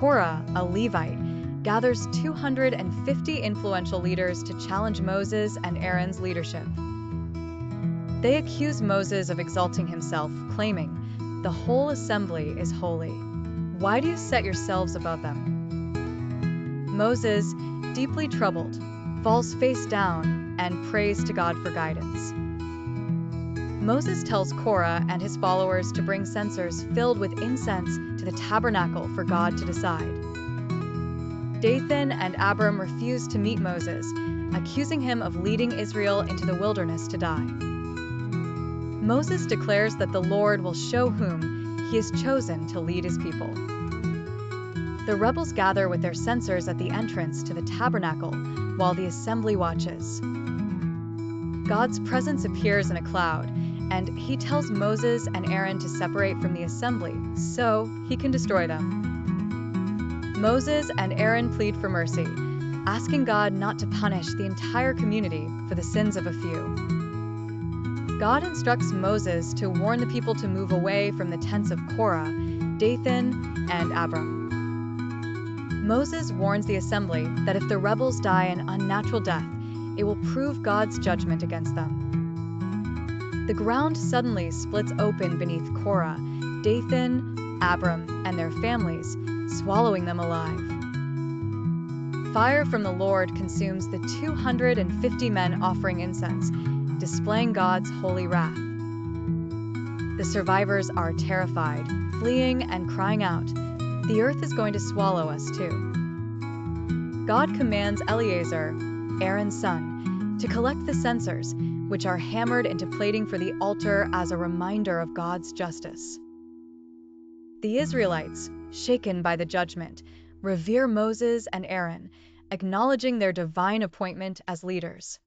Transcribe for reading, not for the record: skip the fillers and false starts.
Korah, a Levite, gathers 250 influential leaders to challenge Moses and Aaron's leadership. They accuse Moses of exalting himself, claiming, "The whole assembly is holy. Why do you set yourselves above them?" Moses, deeply troubled, falls face down and prays to God for guidance. Moses tells Korah and his followers to bring censers filled with incense to the tabernacle for God to decide. Dathan and Abiram refuse to meet Moses, accusing him of leading Israel into the wilderness to die. Moses declares that the Lord will show whom he has chosen to lead his people. The rebels gather with their censers at the entrance to the tabernacle while the assembly watches. God's presence appears in a cloud, and he tells Moses and Aaron to separate from the assembly so he can destroy them. Moses and Aaron plead for mercy, asking God not to punish the entire community for the sins of a few. God instructs Moses to warn the people to move away from the tents of Korah, Dathan, and Abiram. Moses warns the assembly that if the rebels die an unnatural death, it will prove God's judgment against them. The ground suddenly splits open beneath Korah, Dathan, Abiram, and their families, swallowing them alive. Fire from the Lord consumes the 250 men offering incense, displaying God's holy wrath. The survivors are terrified, fleeing and crying out, "The earth is going to swallow us too." God commands Eleazar, Aaron's son, to collect the censers, which are hammered into plating for the altar as a reminder of God's justice. The Israelites, shaken by the judgment, revere Moses and Aaron, acknowledging their divine appointment as leaders.